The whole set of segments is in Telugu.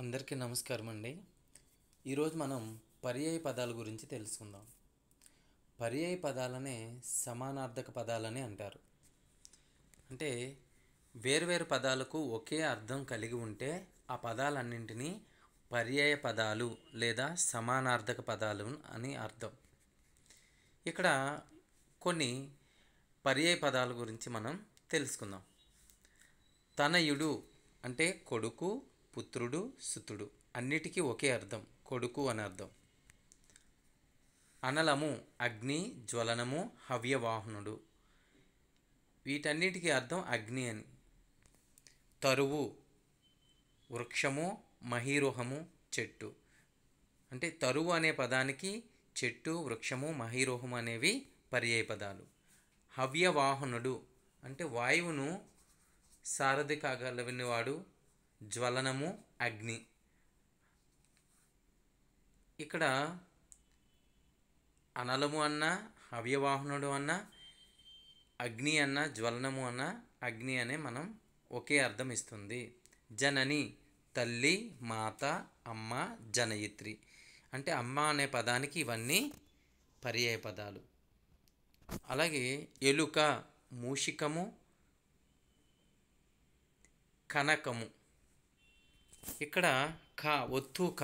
అందరికీ నమస్కారం అండి. ఈరోజు మనం పర్యాయ పదాల గురించి తెలుసుకుందాం. పర్యాయ పదాలనే సమానార్థక పదాలని అంటారు. అంటే వేర్వేరు పదాలకు ఒకే అర్థం కలిగి ఉంటే ఆ పదాలన్నింటినీ పర్యాయ పదాలు లేదా సమానార్థక పదాలు అని అర్థం. ఇక్కడ కొన్ని పర్యాయ పదాల గురించి మనం తెలుసుకుందాం. తనయుడు అంటే కొడుకు, పుత్రుడు, సుతుడు అన్నిటికీ ఒకే అర్థం, కొడుకు అని అర్థం. అనలము అగ్ని, జ్వలనము, హవ్యవాహనుడు వీటన్నిటికీ అర్థం అగ్ని అని. తరువు వృక్షము, మహీరోహము చెట్టు. అంటే తరువు అనే పదానికి చెట్టు, వృక్షము, మహీరోహము అనేవి పర్యాయ పదాలు. హవ్యవాహనుడు అంటే వాయువును సారథి కాగలిగినవాడు. జ్వలనము అగ్ని. ఇక్కడ అనలము అన్న, హవ్యవాహనుడు అన్న, అగ్ని అన్న, జ్వలనము అన్న, అగ్ని అనే మనం ఒకే అర్థం ఇస్తుంది. జనని తల్లి, మాత, అమ్మ, జనయిత్రి అంటే అమ్మ అనే పదానికి ఇవన్నీ పర్యాయ పదాలు. అలాగే ఎలుక, మూషికము, కనకము. ఇక్కడ క ఒత్తు క.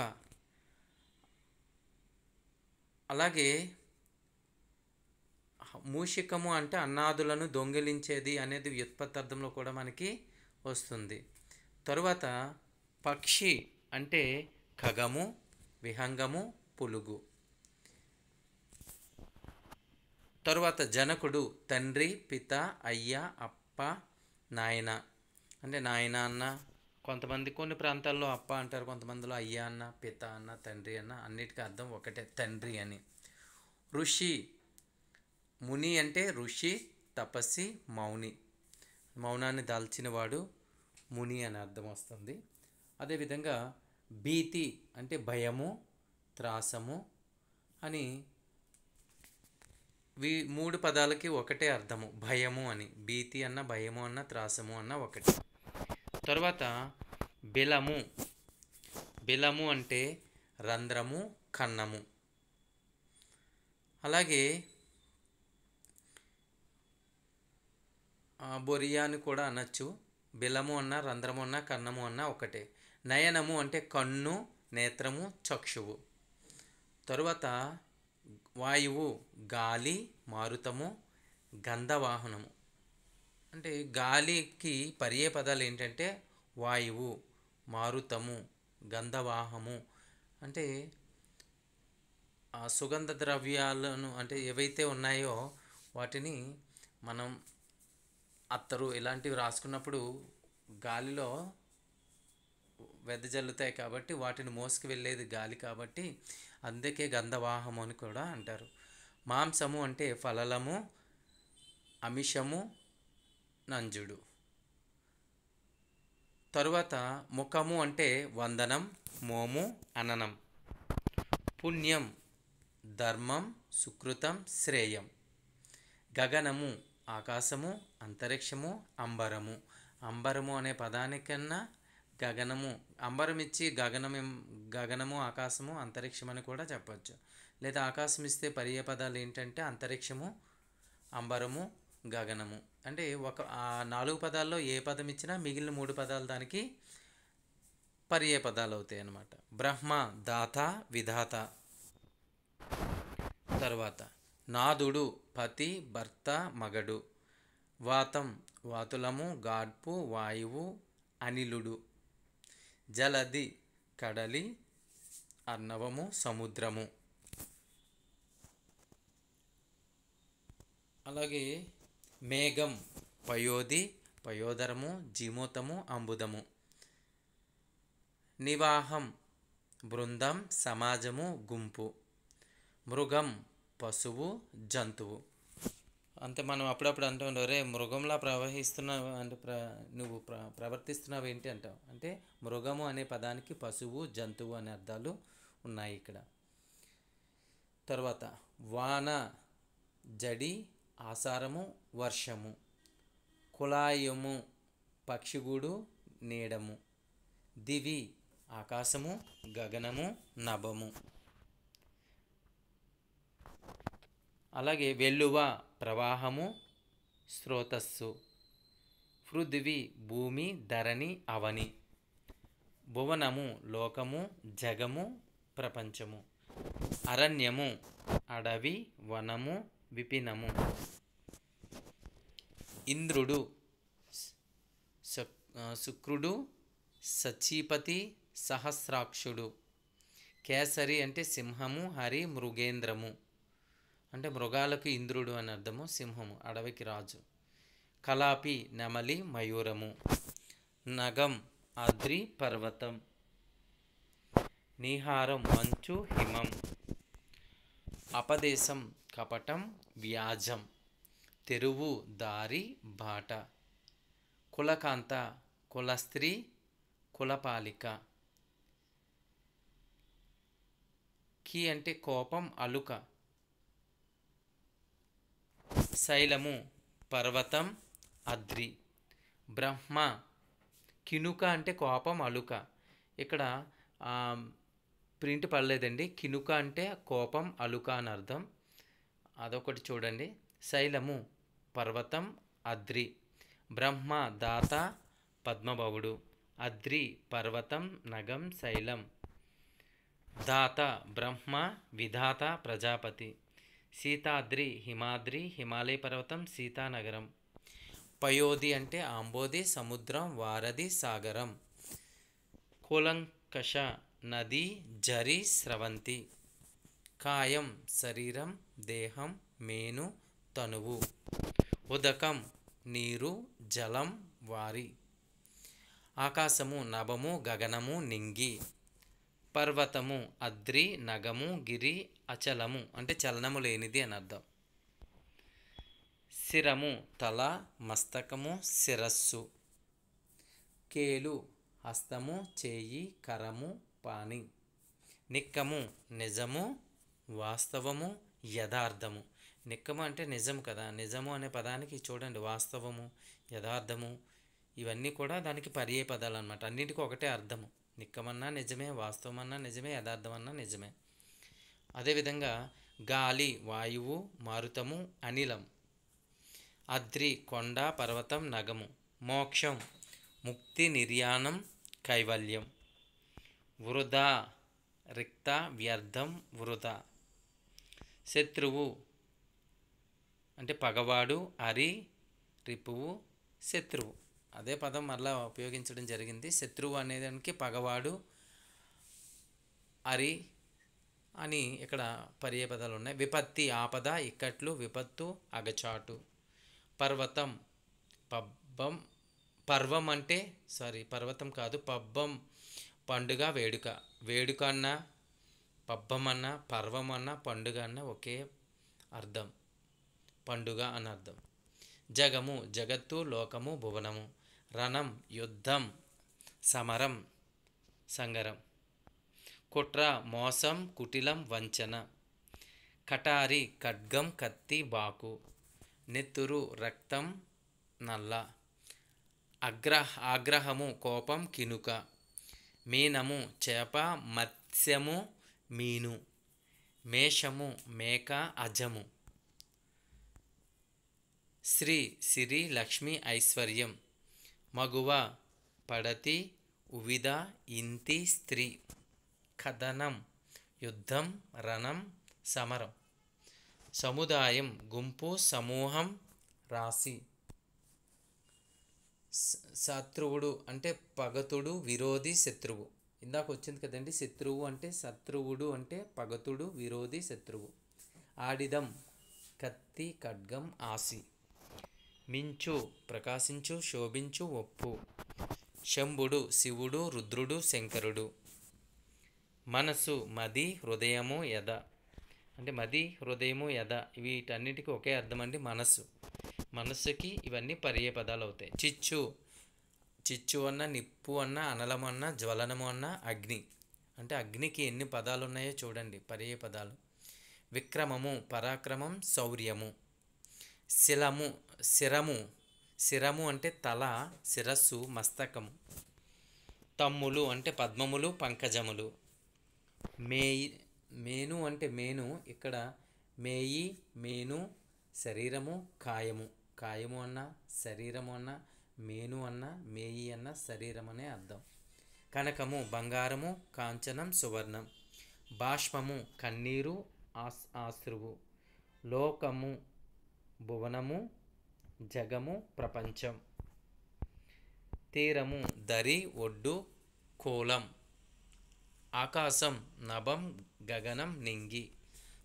అలాగే మూషికము అంటే అన్నాదులను దొంగిలించేది అనేది వ్యుత్పత్తార్థంలో కూడా మనకి వస్తుంది. తరువాత పక్షి అంటే ఖగము, విహంగము, పులుగు. తరువాత జనకుడు తండ్రి, పిత, అయ్య, అప్ప, నాయన. అంటే నాయన అన్న, కొంతమంది కొన్ని ప్రాంతాల్లో అప్ప అంటారు, కొంతమందిలో అయ్య అన్న, పిత అన్న, తండ్రి అన్న, అన్నిటికీ అర్థం ఒకటే, తండ్రి అని. ఋషి ముని అంటే ఋషి, తపస్సి, మౌని. మౌనాన్ని దాల్చినవాడు ముని అని అర్థం వస్తుంది. అదేవిధంగా భీతి అంటే భయము, త్రాసము అని. మూడు పదాలకి ఒకటే అర్థము, భయము అని. భీతి అన్న, భయము అన్న, త్రాసము అన్న ఒకటి. తర్వాత బిలము. బిలము అంటే రంధ్రము, కన్నము. అలాగే బొరియా అని కూడా అనొచ్చు. బిలము అన్న, రంధ్రము అన్న, కన్నము అన్న ఒకటే. నయనము అంటే కన్ను, నేత్రము, చక్షువు. తరువాత వాయువు గాలి, మారుతము, గంధవాహనము. అంటే గాలికి పర్యాయ పదాలు ఏంటంటే వాయువు, మారుతము, గంధవాహము. అంటే ఆ సుగంధ ద్రవ్యాలను అంటే ఏవైతే ఉన్నాయో వాటిని మనం అత్తరు ఇలాంటివి రాసుకున్నప్పుడు గాలిలో వెదజల్లుతాయి కాబట్టి వాటిని మోసుకు వెళ్ళేది గాలి కాబట్టి అందుకే గంధవాహము అని కూడా అంటారు. మాంసము అంటే ఫలలము, అమిషము, నంజుడు. తరువాత ముఖము అంటే వందనం, మోము, అననం. పుణ్యం ధర్మం, సుకృతం, శ్రేయం. గగనము ఆకాశము, అంతరిక్షము, అంబరము. అంబరము అనే పదానికన్నా గగనము, అంబరం ఇచ్చి గగనము, ఆకాశము, అంతరిక్షం అని కూడా చెప్పచ్చు. లేదా ఆకాశం ఇస్తే పర్యాయ పదాలు ఏంటంటే అంతరిక్షము, అంబరము, గగనము. అంటే ఆ 4 పదాల్లో ఏ పదం ఇచ్చినా మిగిలిన 3 పదాలు దానికి పర్యాయ పదాలు అవుతాయి అన్నమాట. బ్రహ్మ దాత, విధాత. తర్వాత నాదుడు పతి, భర్త, మగడు. వాతం వాతులము, గాడ్పు, వాయువు, అనిలుడు. జలది కడలి, అర్ణవము, సముద్రము. అలాగే మేఘం పయోధి, పయోదరము, జీమూతము, అంబుదము. నివాహం బృందం, సమాజము, గుంపు. మృగం పశువు, జంతువు. అంటే మనం అప్పుడప్పుడు అంటూ ఉంటాం, రే మృగంలా ప్రవహిస్తున్నావు అంటే నువ్వు ప్రవర్తిస్తున్నావు ఏంటి అంటావు. అంటే మృగము అనే పదానికి పశువు, జంతువు అనే అర్థాలు ఉన్నాయి ఇక్కడ. తర్వాత వాన జడి, ఆసారము, వర్షము. కులాయము పక్షిగూడు, నీడము. దివి ఆకాశము, గగనము, నభము. అలాగే వెల్లువ ప్రవాహము, స్రోతస్సు. పృథివీ భూమి, ధరణి, అవని. భువనము లోకము, జగము, ప్రపంచము. అరణ్యము అడవి, వనము, విపినము. ఇంద్రుడు, శుక్రుడు, సచీపతి, సహస్రాక్షుడు. కేసరి అంటే సింహము, హరి మృగేంద్రము అంటే మృగాలకు ఇంద్రుడు అని అర్థము, సింహము అడవికి రాజు. కలాపి నెమలి, మయూరము. నగం అద్రి, పర్వతం. నీహారం మంచు, హిమం. అపదేశం కపటం, వ్యాజం. తెరువు దారి, బాట. కులకాంత కులస్త్రీ, కులపాలిక. కి అంటే కోపం, అలుక. శైలము పర్వతం, అద్రి. బ్రహ్మ కినుక అంటే కోపం, అలుక. ఇక్కడ ప్రింట్ పడలేదండి. కినుక అంటే కోపం, అలుక అని అర్థం. అదొకటి చూడండి. శైలము పర్వతం, అద్రి. బ్రహ్మ దాత, పద్మభవుడు. అద్రి పర్వతం, నగం, శైలం. దాత బ్రహ్మ, విధాత ప్రజాపతి. సీతాద్రి హిమాద్రి, హిమాలయ పర్వతం, సీతానగరం. పయోధి అంటే ఆంబోధి, సముద్రం, వారధి, సాగరం. కూలంకష నది, జరి, స్రవంతి. కాయం శరీరం, దేహం, మేను, తనువు. ఉదకం నీరు, జలం, వారి. ఆకాశము నభము, గగనము, నింగి. పర్వతము అద్రి, నగము, గిరి, అచలము అంటే చలనము లేనిది అని అర్థం. శిరము తల, మస్తకము, శిరస్సు. కేలు హస్తము, చేయి, కరము, పాణి. నిక్కము నిజము, వాస్తవము, యథార్థము. నిక్కము అంటే నిజం కదా. నిజము అనే పదానికి చూడండి, వాస్తవము, యథార్థము ఇవన్నీ కూడా దానికి పర్యాయ పదాలు అన్నమాట. అన్నింటికి ఒకటే అర్థము. నిక్కమన్నా నిజమే, వాస్తవం అన్నా నిజమే, యథార్థం అన్నా నిజమే. అదేవిధంగా గాలి వాయువు, మారుతము, అనిలం. అద్రి కొండ, పర్వతం, నగము. మోక్షం ముక్తి, నిర్యాణం, కైవల్యం. వృధా రిక్త, వ్యర్థం, వృధా. శత్రువు అంటే పగవాడు, అరి రిపువు, శత్రువు. అదే పదం మరలా ఉపయోగించడం జరిగింది. శత్రువు అనేదానికి పగవాడు, అరి అని ఇక్కడ పర్యాయ పదాలు ఉన్నాయి. విపత్తి ఆపద, ఇక్కట్లు, విపత్తు, అగచాటు. పర్వతం పబ్బం, పర్వం అంటే పర్వతం కాదు, పబ్బం పండుగ, వేడుక. వేడుక అన్నా, పబ్బం అన్నా, పర్వం అన్నా, పండుగ అన్నా ఒకే అర్థం, పండుగ అని అర్థం. జగము జగత్తు, లోకము, భువనము. రణం యుద్ధం, సమరం, సంగరం. కుట్ర మోసం, కుటిలం, వంచన. కటారి ఖడ్గం, కత్తి, బాకు. నెత్తురు రక్తం, నల్ల. ఆగ్రహము కోపం, కినుక. మీనము చేప, మత్స్యము, మీను. మేషము మేక, అజము. శ్రీ సిరి, లక్ష్మి, ఐశ్వర్యం. మగువ పడతి, ఉవిద, ఇంతి, స్త్రీ. కథనం యుద్ధం, రణం, సమరం. సముదాయం గుంపు, సమూహం, రాశి. శత్రువుడు అంటే పగతుడు, విరోధి, శత్రువు. ఇందాక వచ్చింది కదండి. శత్రువు అంటే శత్రువుడు అంటే పగతుడు, విరోధి, శత్రువు. ఆడిదం కత్తి, ఖడ్గం, ఆసి. మించు ప్రకాశించు, శోభించు, ఒప్పు. శంభుడు శివుడు, రుద్రుడు, శంకరుడు. మనసు మది, హృదయము, యద అంటే మది, హృదయము, యద వీటన్నిటికీ ఒకే అర్థం అండి. మనస్సు, మనస్సుకి ఇవన్నీ పర్యాయ పదాలు అవుతాయి. చిచ్చు, చిచ్చు అన్న, నిప్పు అన్న, అనలము అన్న, జ్వలనము అన్న, అగ్ని అంటే అగ్నికి ఎన్ని పదాలు ఉన్నాయో చూడండి, పర్యాయ పదాలు. విక్రమము పరాక్రమం, శౌర్యము. శిరము, శిరము అంటే తల, శిరస్సు, మస్తకము. తమ్ములు అంటే పద్మములు పంకజములు. మేయి మేను అంటే మేను, ఇక్కడ మేయి మేను శరీరము కాయము. కాయము అన్న శరీరము అన్న మేను అన్న మేయి అన్న శరీరం అనే అర్థం. కనకము బంగారము, కాంచనం సువర్ణం. బాష్పము కన్నీరు ఆశ్రువు. లోకము భువనము, జగము ప్రపంచం. తీరము దరి ఒడ్డు కోలం. ఆకాశం నభం గగనం నింగి.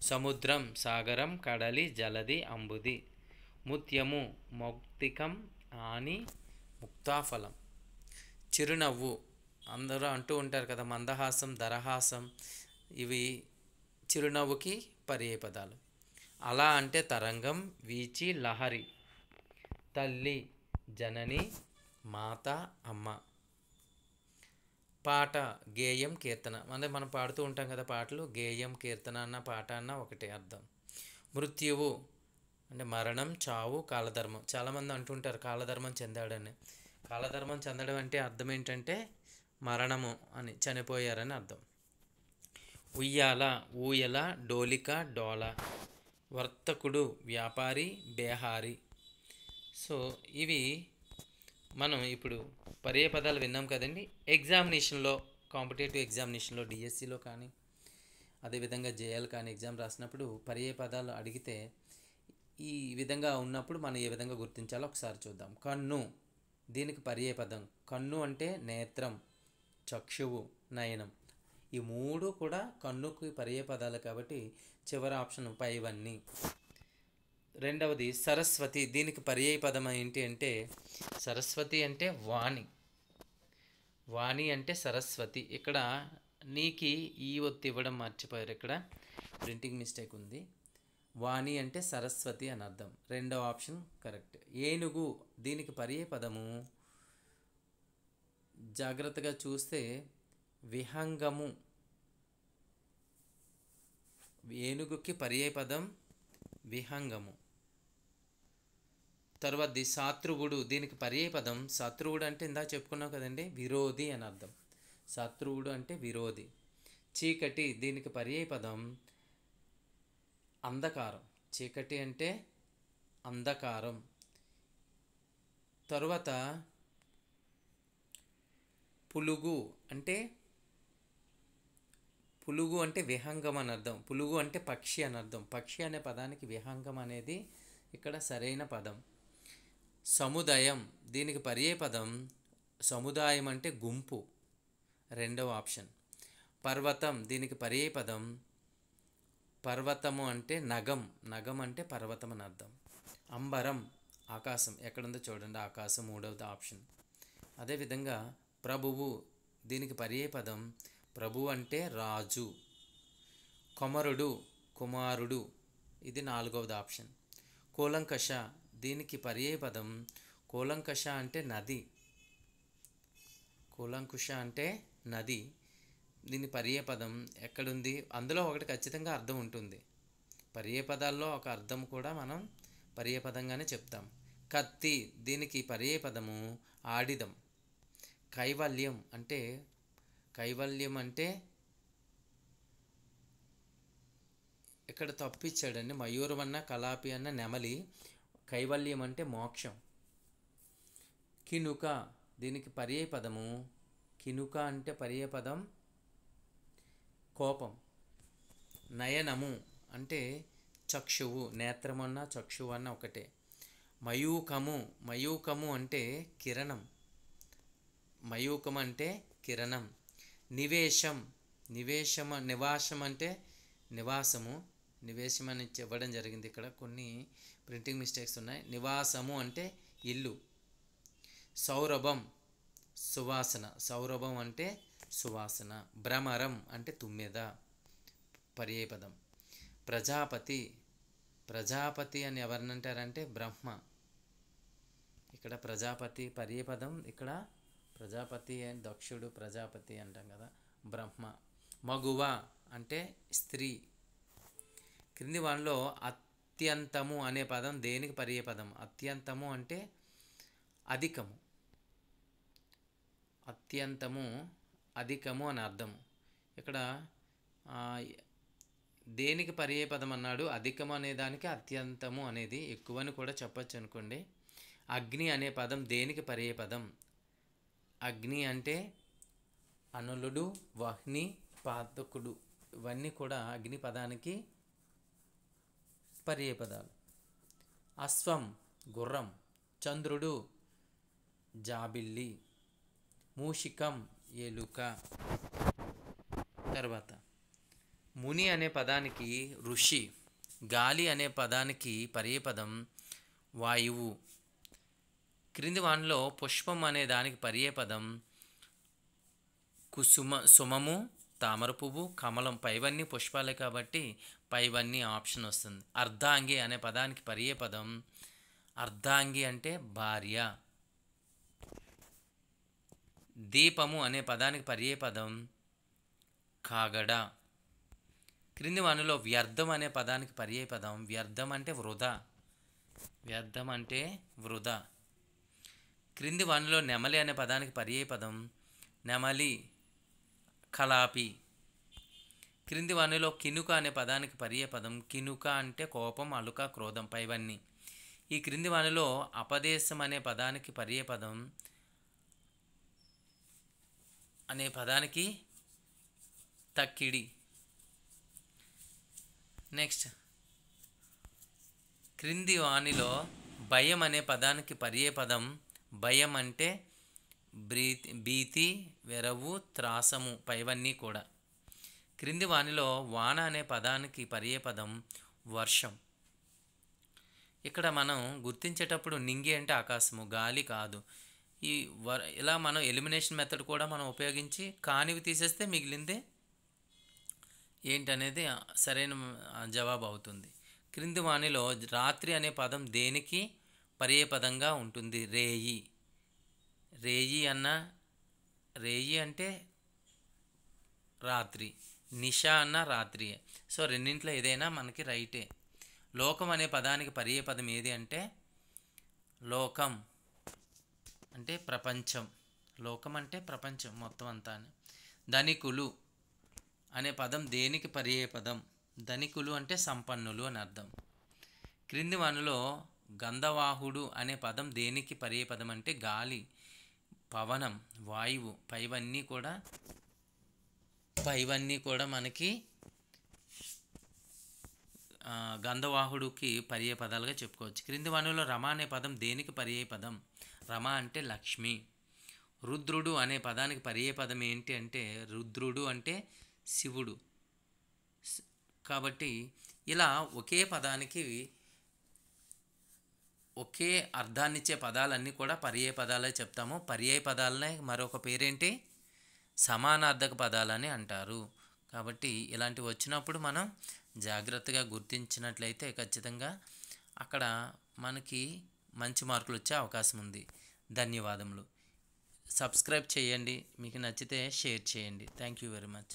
సముద్రం సాగరం కడలి జలది అంబుది. ముత్యము మౌక్తికం ఆని ముక్తాఫలం. చిరునవ్వు అందరూ అంటూ ఉంటారు కదా, మందహాసం దరహాసం, ఇవి చిరునవ్వుకి పర్యాయపదాలు. అలా అంటే తరంగం, వీచి లహరి. తల్లి జనని, మాత అమ్మ. పాట గేయం కీర్తన, అంటే మనం పాడుతూ ఉంటాం కదా పాటలు, గేయం కీర్తన అన్న పాట అన్న ఒకటే అర్థం. మృత్యువు అంటే మరణం చావు కాలధర్మం. చాలామంది అంటుంటారు కాలధర్మం చెందాడని. కాలధర్మం చెందడం అంటే అర్థం ఏంటంటే మరణము అని, చనిపోయారని అర్థం. ఉయ్యాల ఊయల డోలిక డోల. వర్తకుడు వ్యాపారి బేహారి. సో ఇవి మనం ఇప్పుడు పర్యాయపదాలు విన్నాం కదండి. ఎగ్జామినేషన్లో, కాంపిటేటివ్ ఎగ్జామినేషన్లో డిఎస్సిలో కానీ అదేవిధంగా జేఎల్ కానీ ఎగ్జామ్ రాసినప్పుడు పర్యాయపదాలు అడిగితే ఈ విధంగా ఉన్నప్పుడు మనం ఏ విధంగా గుర్తించాలో ఒకసారి చూద్దాం. కన్ను, దీనికి పర్యాయపదం. కన్ను అంటే నేత్రం, చక్షువు, నయనం. ఈ మూడు కూడా కన్నుకి పర్యాయపదాలు కాబట్టి చివరి ఆప్షన్ పైవన్నీ. రెండవది సరస్వతి, దీనికి పర్యాయపదం ఏంటి అంటే సరస్వతి అంటే వాణి. వాణి అంటే సరస్వతి. ఇక్కడ నీకి ఈ ఒత్తి ఇవ్వడం మర్చిపోయారు, ఇక్కడ ప్రింటింగ్ మిస్టేక్ ఉంది. వాణి అంటే సరస్వతి అని అర్థం. రెండవ ఆప్షన్ కరెక్ట్. ఏనుగు, దీనికి పర్యాయపదము జాగ్రత్తగా చూస్తే విహంగము. ఏనుగుకి పర్యాయపదం విహంగము. తర్వాతది శత్రువుడు, దీనికి పర్యాయపదం శత్రువుడు అంటే ఇందాక చెప్పుకున్నాం కదండి, విరోధి అని అర్థం. శత్రువుడు అంటే విరోధి. చీకటి, దీనికి పర్యాయపదం అంధకారం. చీకటి అంటే అంధకారం. తరువాత పులుగు అంటే విహంగం అని అర్థం. పులుగు అంటే పక్షి అని అర్థం. పక్షి అనే పదానికి విహంగం అనేది ఇక్కడ సరైన పదం. సముదాయం, దీనికి పర్యాయపదం సముదాయం అంటే గుంపు, రెండవ ఆప్షన్. పర్వతం, దీనికి పర్యాయపదం పర్వతము అంటే నగం. నగం అంటే పర్వతం అని అర్థం. అంబరం ఆకాశం, ఎక్కడుందో చూడండి ఆకాశం, మూడవది ఆప్షన్. అదేవిధంగా ప్రభువు, దీనికి పర్యాయపదం ప్రభు అంటే రాజు. కొమరుడు కుమారుడు, ఇది నాలుగవది ఆప్షన్. కూలంకష, దీనికి పర్యాయపదం కూలంకష అంటే నది. కూలంకుష అంటే నది. దీని పర్యాయపదం ఎక్కడుంది, అందులో ఒకటి ఖచ్చితంగా అర్థం ఉంటుంది. పర్యాయపదాల్లో ఒక అర్థం కూడా మనం పర్యాయపదంగానే చెప్తాం. కత్తి, దీనికి పర్యాయపదము ఆడిదం. కైవల్యం అంటే ఇక్కడ తప్పిచ్చాడండి, మయూరం అన్న కలాపి అన్న నెమలి. కైవల్యం అంటే మోక్షం. కినుక, దీనికి పర్యాయపదము కినుక అంటే పర్యాయపదం కోపం. నయనము అంటే చక్షువు, నేత్రమన్న చక్షువు అన్న ఒకటే. మయూకము అంటే కిరణం. మయూకం అంటే కిరణం. నివాసం అంటే నివాసము. నివేశం అని ఇవ్వడం జరిగింది, ఇక్కడ కొన్ని ప్రింటింగ్ మిస్టేక్స్ ఉన్నాయి. నివాసము అంటే ఇల్లు. సౌరభం సువాసన. సౌరభం అంటే సువాసన. భ్రమరం అంటే తుమ్మెద, పర్యాయపదం. ప్రజాపతి అని ఎవరినంటారంటే బ్రహ్మ. ఇక్కడ ప్రజాపతి పర్యాయపదం, ఇక్కడ ప్రజాపతి అని దక్షుడు ప్రజాపతి అంటాం కదా, బ్రహ్మ. మగువ అంటే స్త్రీ. క్రింది వానిలో అత్యంతము అనే పదం దేనికి పర్యాయపదం? అత్యంతము అంటే అధికము. అత్యంతము, అధికము అని అర్థం. ఇక్కడ ఆ, దేనికి పర్యాయపదం అన్నాడు? అధికము అనే దానికి అత్యంతము అనేది ఎక్కువని కూడా చెప్పచ్చు అనుకోండి. అగ్ని అనే పదం దేనికి పర్యాయపదం? అగ్ని అంటే అనులుడు, వహ్ని, పాతకుడు ఇవన్నీ కూడా అగ్ని పదానికి పర్యాయపదాలు. అశ్వం గుర్రం, చంద్రుడు జాబిల్లి, మూషికం ఎలుక. తర్వాత ముని అనే పదానికి ఋషి, గాలి అనే పదానికి పర్యాయపదం వాయువు. క్రింది వానిలో పుష్పం అనే దానికి పర్యాయపదం సుమము, తామర పువ్వు, కమలం. పైవన్నీ పుష్పాలే కాబట్టి పైవన్నీ ఆప్షన్ వస్తుంది. అర్ధాంగి అనే పదానికి పర్యాయపదం అర్ధాంగి అంటే భార్య. దీపము అనే పదానికి పర్యాయపదం కాగడ. క్రింది వానిలో వ్యర్థం అనే పదానికి పర్యాయపదం వ్యర్థం అంటే వృధా. వ్యర్థం అంటే వృధా. క్రింది వానిలో నెమలి అనే పదానికి పర్యాయపదం నెమలి, కలాపి. క్రింది వానిలో కినుక అనే పదానికి పర్యాయపదం కినుక అంటే కోపం, అలుక, క్రోధం. పైవన్నీ. ఈ క్రింది వానిలో అపదేశం అనే పదానికి పర్యాయపదం అనే పదానికి తక్కిడి. నెక్స్ట్, క్రింది వానిలో భయం అనే పదానికి పర్యాయపదం భయం అంటే భీతి, వెరవు, త్రాసము. పైవన్నీ కూడా. క్రింది వానిలో వాన అనే పదానికి పర్యాయపదం వర్షం. ఇక్కడ మనం గుర్తించేటప్పుడు నింగి అంటే ఆకాశము, గాలి కాదు. ఇలా మనం ఎలిమినేషన్ మెథడ్ కూడా మనం ఉపయోగించి కానివి తీసేస్తే మిగిలిందే ఏంటనేది సరైన జవాబు అవుతుంది. క్రింది వానిలో రాత్రి అనే పదం దేనికి పర్యాయపదంగా ఉంటుంది? రేయి. రేయి అంటే రాత్రి. నిషా అన్న రాత్రి. సో రెండింట్లో ఏదైనా మనకి రైటే. లోకం అనే పదానికి పర్యాయపదం ఏది అంటే లోకం అంటే ప్రపంచం. లోకం అంటే ప్రపంచం మొత్తం అంతా. ధనికులు అనే పదం దేనికి పర్యాయపదం? ధనికులు అంటే సంపన్నులు అని అర్థం. క్రింది వానిలో గంధవాహుడు అనే పదం దేనికి పర్యాయపదం అంటే గాలి, పవనం, వాయువు. పైవన్నీ కూడా మనకి గంధవాహుడికి పర్యాయపదాలుగా చెప్పుకోవచ్చు. క్రింది వానిలో రమ అనే పదం దేనికి పర్యాయపదం? రమ అంటే లక్ష్మి. రుద్రుడు అనే పదానికి పర్యాయపదం ఏంటి అంటే రుద్రుడు అంటే శివుడు. కాబట్టి ఇలా ఒకే పదానికి ఒకే అర్థాన్నిచ్చే పదాలన్నీ కూడా పర్యాయ పదాలే చెప్తాము. పర్యాయ పదాలనే మరొక పేరేంటి? సమానార్థక పదాలని అంటారు. కాబట్టి ఇలాంటివి వచ్చినప్పుడు మనం జాగ్రత్తగా గుర్తించినట్లయితే ఖచ్చితంగా అక్కడ మనకి మంచి మార్కులు వచ్చే అవకాశం ఉంది. ధన్యవాదములు. సబ్స్క్రైబ్ చేయండి. మీకు నచ్చితే షేర్ చేయండి. Thank you very much.